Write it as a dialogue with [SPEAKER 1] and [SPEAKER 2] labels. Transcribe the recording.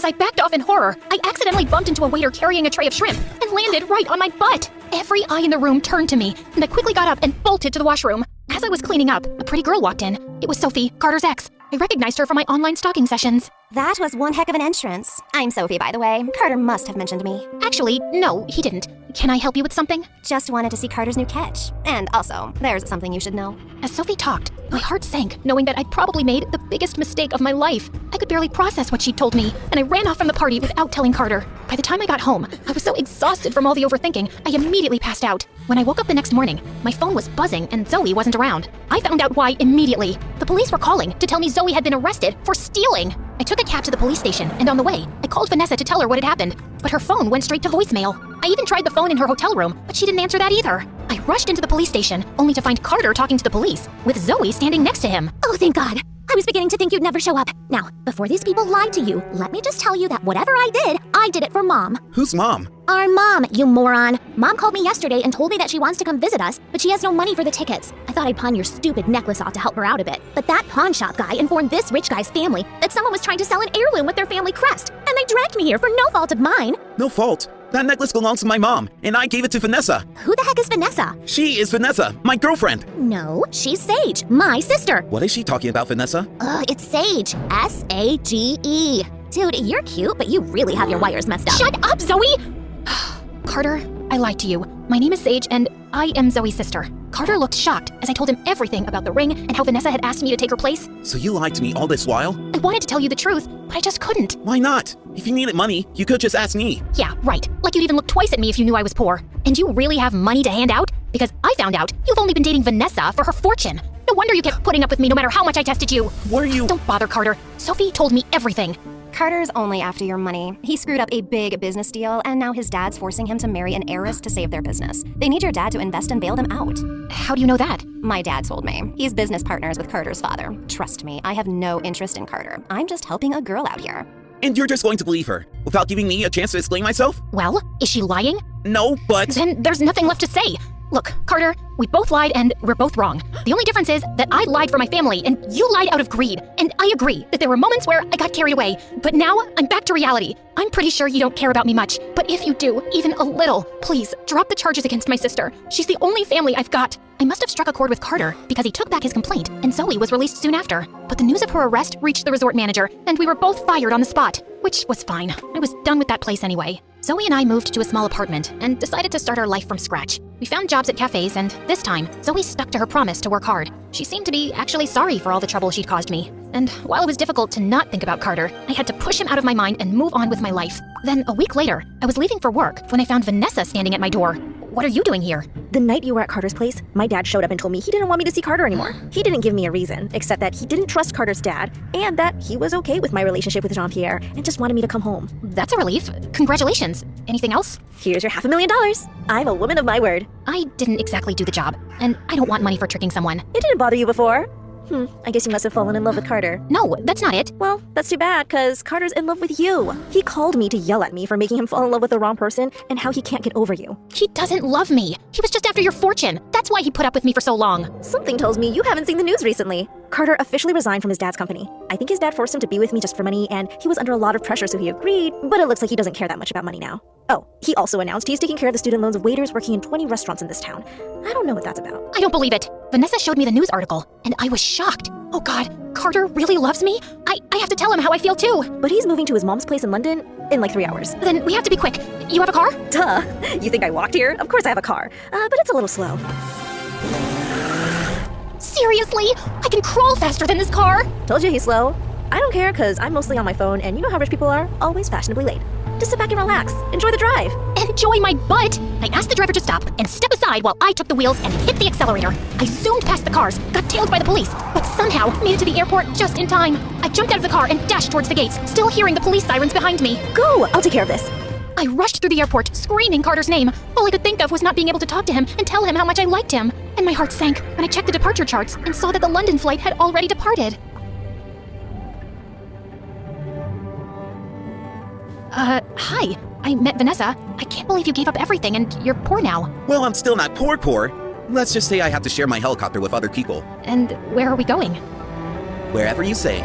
[SPEAKER 1] As I backed off in horror, I accidentally bumped into a waiter carrying a tray of shrimp and landed right on my butt. Every eye in the room turned to me, and I quickly got up and bolted to the washroom. As I was cleaning up, a pretty girl walked in. It was Sophie, Carter's ex. I recognized her from my online stalking sessions.
[SPEAKER 2] That was one heck of an entrance. I'm Sophie, by the way. Carter must have mentioned me.
[SPEAKER 1] Actually, no, he didn't. Can I help you with something?
[SPEAKER 2] Just wanted to see Carter's new catch. And also, there's something you should know.
[SPEAKER 1] As Sophie talked, my heart sank, knowing that I'd probably made the biggest mistake of my life. I could barely process what she'd told me, and I ran off from the party without telling Carter. By the time I got home, I was so exhausted from all the overthinking, I immediately passed out. When I woke up the next morning, my phone was buzzing and Zoe wasn't around. I found out why immediately. The police were calling to tell me Zoe had been arrested for stealing. I took a cab to the police station, and on the way, I called Vanessa to tell her what had happened, but her phone went straight to voicemail. I even tried the phone in her hotel room, but she didn't answer that either. I rushed into the police station, only to find Carter talking to the police, with Zoe standing next to him.
[SPEAKER 2] Oh, thank God. I was beginning to think you'd never show up. Now, before these people lied to you, let me just tell you that whatever I did it for Mom.
[SPEAKER 3] Who's Mom?
[SPEAKER 2] Our mom, you moron. Mom called me yesterday and told me that she wants to come visit us, but she has no money for the tickets. I thought I'd pawn your stupid necklace off to help her out a bit. But that pawn shop guy informed this rich guy's family that someone was trying to sell an heirloom with their family crest, and they dragged me here for no fault of mine.
[SPEAKER 3] No fault. That necklace belongs to my mom, and I gave it to Vanessa.
[SPEAKER 2] Who the heck is Vanessa?
[SPEAKER 3] She is Vanessa, my girlfriend.
[SPEAKER 2] No, she's Sage, my sister.
[SPEAKER 3] What is she talking about, Vanessa?
[SPEAKER 2] It's Sage. S-A-G-E. Dude, you're cute, but you really have your wires messed up.
[SPEAKER 1] Shut up, Zoe! Carter, I lied to you. My name is Sage, and I am Zoe's sister. Carter looked shocked as I told him everything about the ring and how Vanessa had asked me to take her place.
[SPEAKER 3] So you lied to me all this while?
[SPEAKER 1] I wanted to tell you the truth, but I just couldn't.
[SPEAKER 3] Why not? If you needed money, you could just ask me.
[SPEAKER 1] Yeah, right. Like you'd even look twice at me if you knew I was poor. And you really have money to hand out? Because I found out you've only been dating Vanessa for her fortune. No wonder you kept putting up with me no matter how much I tested you.
[SPEAKER 3] Were you?
[SPEAKER 1] Don't bother, Carter. Sophie told me everything.
[SPEAKER 2] Carter's only after your money. He screwed up a big business deal, and now his dad's forcing him to marry an heiress to save their business. They need your dad to invest and bail them out.
[SPEAKER 1] How do you know that?
[SPEAKER 2] My dad told me. He's business partners with Carter's father. Trust me, I have no interest in Carter. I'm just helping a girl out here.
[SPEAKER 3] And you're just going to believe her, without giving me a chance to explain myself?
[SPEAKER 1] Well, is she lying?
[SPEAKER 3] No, but...
[SPEAKER 1] Then there's nothing left to say. Look, Carter, we both lied and we're both wrong. The only difference is that I lied for my family and you lied out of greed. And I agree that there were moments where I got carried away. But now I'm back to reality. I'm pretty sure you don't care about me much. But if you do, even a little, please drop the charges against my sister. She's the only family I've got. I must have struck a chord with Carter because he took back his complaint and Zoe was released soon after. But the news of her arrest reached the resort manager and we were both fired on the spot, which was fine. I was done with that place anyway. Zoe and I moved to a small apartment and decided to start our life from scratch. We found jobs at cafes and this time, Zoe stuck to her promise to work hard. She seemed to be actually sorry for all the trouble she'd caused me. And while it was difficult to not think about Carter, I had to push him out of my mind and move on with my life. Then a week later, I was leaving for work when I found Vanessa standing at my door. What are you doing here?
[SPEAKER 4] The night you were at Carter's place, my dad showed up and told me he didn't want me to see Carter anymore. He didn't give me a reason, except that he didn't trust Carter's dad, and that he was okay with my relationship with Jean-Pierre, and just wanted me to come home.
[SPEAKER 1] That's a relief. Congratulations. Anything else?
[SPEAKER 4] Here's your $500,000. I'm a woman of my word.
[SPEAKER 1] I didn't exactly do the job, and I don't want money for tricking someone.
[SPEAKER 4] It didn't bother you before. I guess you must have fallen in love with Carter.
[SPEAKER 1] No, that's not it.
[SPEAKER 4] Well, that's too bad, because Carter's in love with you. He called me to yell at me for making him fall in love with the wrong person and how he can't get over you.
[SPEAKER 1] He doesn't love me. He was just after your fortune. That's why he put up with me for so long.
[SPEAKER 4] Something tells me you haven't seen the news recently. Carter officially resigned from his dad's company. I think his dad forced him to be with me just for money, and he was under a lot of pressure, so he agreed, but it looks like he doesn't care that much about money now. Oh, he also announced he's taking care of the student loans of waiters working in 20 restaurants in this town. I don't know what that's about.
[SPEAKER 1] I don't believe it. Vanessa showed me the news article, and I was shocked. Oh God, Carter really loves me? I have to tell him how I feel too.
[SPEAKER 4] But he's moving to his mom's place in London in like 3 hours.
[SPEAKER 1] Then we have to be quick. You have a car?
[SPEAKER 4] Duh. You think I walked here? Of course I have a car. But it's a little slow.
[SPEAKER 1] Seriously? I can crawl faster than this car?
[SPEAKER 4] Told you he's slow. I don't care, because I'm mostly on my phone, and you know how rich people are, always fashionably late. Just sit back and relax. Enjoy the drive.
[SPEAKER 1] Enjoy my butt! I asked the driver to stop and step aside while I took the wheels and hit the accelerator. I zoomed past the cars, got tailed by the police, but somehow made it to the airport just in time. I jumped out of the car and dashed towards the gates, still hearing the police sirens behind me.
[SPEAKER 4] Go! I'll take care of this.
[SPEAKER 1] I rushed through the airport, screaming Carter's name. All I could think of was not being able to talk to him and tell him how much I liked him. And my heart sank when I checked the departure charts and saw that the London flight had already departed. Hi. I met Vanessa. I can't believe you gave up everything and you're poor now.
[SPEAKER 3] Well, I'm still not poor. Let's just say I have to share my helicopter with other people.
[SPEAKER 1] And where are we going?
[SPEAKER 3] Wherever you say.